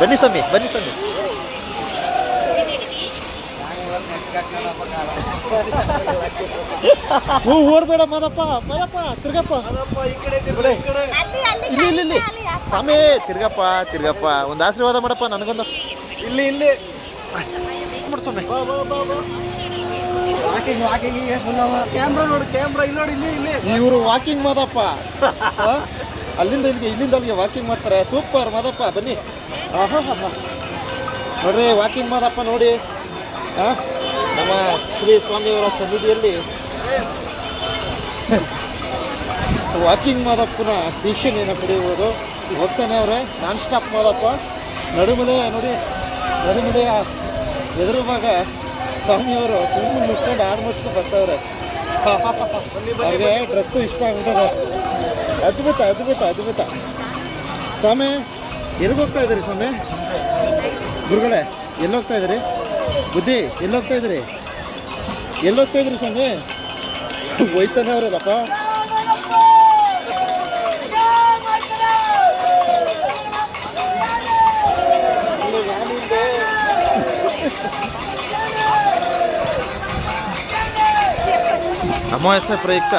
ಬನ್ನಿ ಸ್ವಾಮಿ, ಬನ್ನಿ ಸ್ವಾಮಿ. ಓಡ್ಬೇಡ ಮಾದಪ್ಪ, ಮಾದಪ್ಪ ತಿರ್ಗಪ್ಪ, ಇಲ್ಲಿ ಇಲ್ಲಿ ಇಲ್ಲಿ ಸ್ವಾಮಿ, ತಿರ್ಗಪ್ಪ ತಿರ್ಗಪ್ಪ, ಒಂದು ಆಶೀರ್ವಾದ ಮಾಡಪ್ಪ ನನಗೊಂದು. ಇಲ್ಲಿ ಇಲ್ಲಿ ಮಾಡು ಸ್ವಾಮಿ. ಕ್ಯಾಮ್ರಾ ನೋಡು, ಕ್ಯಾಮ್ರಾ ಇಲ್ಲಿ ನೋಡಿ, ಇಲ್ಲಿ ಇಲ್ಲಿ ಇವರು ವಾಕಿಂಗ್ ಮಾದಪ್ಪ, ಅಲ್ಲಿಂದ ಇಲ್ಲಿಗೆ ಇಲ್ಲಿಂದ ಅಲ್ಲಿಗೆ ವಾಕಿಂಗ್ ಮಾಡ್ತಾರೆ. ಸೂಪರ್ ಮಾದಪ್ಪ, ಬನ್ನಿ. ನೋಡ್ರಿ ವಾಕಿಂಗ್ ಮಾದಪ್ಪ ನೋಡಿ. ನಮ್ಮ ಶ್ರೀ ಸ್ವಾಮಿಯವರ ಸನ್ನಿಧಿಯಲ್ಲಿ ವಾಕಿಂಗ್ ಮಾದಪ್ಪನ ವೀಕ್ಷಣೆಯನ್ನು ಪಡೆಯುವುದು. ಹೋಗ್ತಾನೆ ಅವರೇ ನಾನ್ ಸ್ಟಾಪ್ ಮಾದಪ್ಪ. ನಡುಮಲೆ ನೋಡಿ, ನಡುಮಲೆಯ ಎದುರು ಭಾಗ ಸ್ವಾಮಿಯವರು ತುಂಬ ಮುಚ್ಕೊಂಡು ಆರು ಮುಚ್ಕೊಂಡು ಬರ್ತಾವ್ರೆ. ಅವ್ರಿಗೆ ಡ್ರೆಸ್ಸು ಇಷ್ಟ ಆಗ್ಬಿಟ್ಟದೆ. ಅದ್ಭುತ ಅದ್ಭುತ ಅದ್ಭುತ. ಸ್ವಾಮಿ ಎಲ್ಲಿಗೆ ಹೋಗ್ತಾ ಇದ್ದೀರಿ ಸ್ವಾಮಿ? ಗುರುಗಳೇ ಎಲ್ಲೋಗ್ತಾ ಇದ್ದೀರಿ? ಬುದ್ಧಿ ಎಲ್ಲೋಗ್ತಾ ಇದ್ದೀರಿ? ಎಲ್ಲೋಗ್ತಾ ಇದ್ರಿ ಸ್ವಾಮಿ? ಹೋಯ್ತಾನೆ ಅವ್ರದಪ್ಪ. ಅಮಾವಾಸ್ಯೆ ಪ್ರಯುಕ್ತ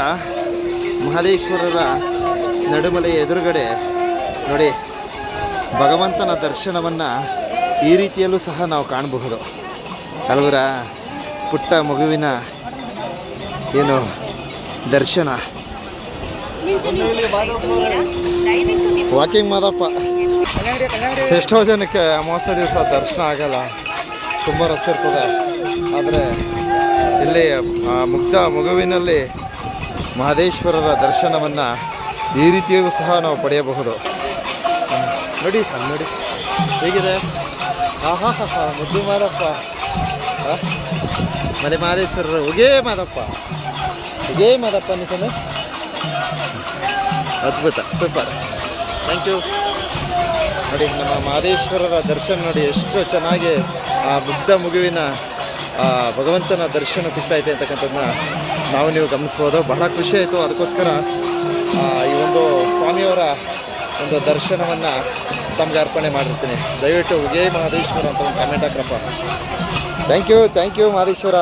ಮಹದೇಶ್ವರರ ನಡುಮಲೆಯ ಎದುರುಗಡೆ ನೋಡಿ ಭಗವಂತನ ದರ್ಶನವನ್ನು ಈ ರೀತಿಯಲ್ಲೂ ಸಹ ನಾವು ಕಾಣಬಹುದು ಅಲ್ವರ. ಪುಟ್ಟ ಮಗುವಿನ ಏನು ದರ್ಶನ. ವಾಕಿಂಗ್ ಮಾದಪ್ಪ. ಎಷ್ಟೋ ಜನಕ್ಕೆ ಅಮಾವಾಸ್ಯೆ ದಿವಸ ದರ್ಶನ ಆಗಲ್ಲ, ತುಂಬ ರಸ್ತೆ ಇರ್ತದೆ. ಆದರೆ ಇಲ್ಲಿ ಮುಗ್ಧ ಮಗುವಿನಲ್ಲಿ ಮಹದೇಶ್ವರರ ದರ್ಶನವನ್ನು ಈ ರೀತಿಯೂ ಸಹ ನಾವು ಪಡೆಯಬಹುದು. ನೋಡಿ ನೋಡಿ ಹೇಗಿದೆ. ಮುದ್ದು ಮಾದಪ್ಪ, ಮಲೆ ಮಹದೇಶ್ವರರು ಉಗೇ ಮಾದಪ್ಪ, ಉಗೇ ಮಾದಪ್ಪ ಅನಿಸನೆ. ಅದ್ಭುತ, ಸೂಪರ್, ಥ್ಯಾಂಕ್ ಯು. ನೋಡಿ ನಮ್ಮ ಮಹದೇಶ್ವರರ ದರ್ಶನ ನೋಡಿ ಎಷ್ಟು ಚೆನ್ನಾಗಿ ಆ ಮುಗ್ಧ ಮಗುವಿನ ಭಗವಂತನ ದರ್ಶನ ಸಿಗ್ತಾ ಇದೆ ಅಂತಕ್ಕಂಥದ್ದನ್ನ ನಾವು ನೀವು ಗಮನಿಸ್ಬೋದು. ಬಹಳ ಖುಷಿ ಆಯಿತು. ಅದಕ್ಕೋಸ್ಕರ ಈ ಒಂದು ಸ್ವಾಮಿಯವರ ಒಂದು ದರ್ಶನವನ್ನು ತಮಗೆ ಅರ್ಪಣೆ ಮಾಡಿರ್ತೀನಿ. ದಯವಿಟ್ಟು ಉಗೇ ಮಹದೇಶ್ವರ ಅಂತ ಒಂದು ಕಮೆಂಟ್ ಹಾಕ್ರಪ್ಪ. Thank you Mahadeshwara.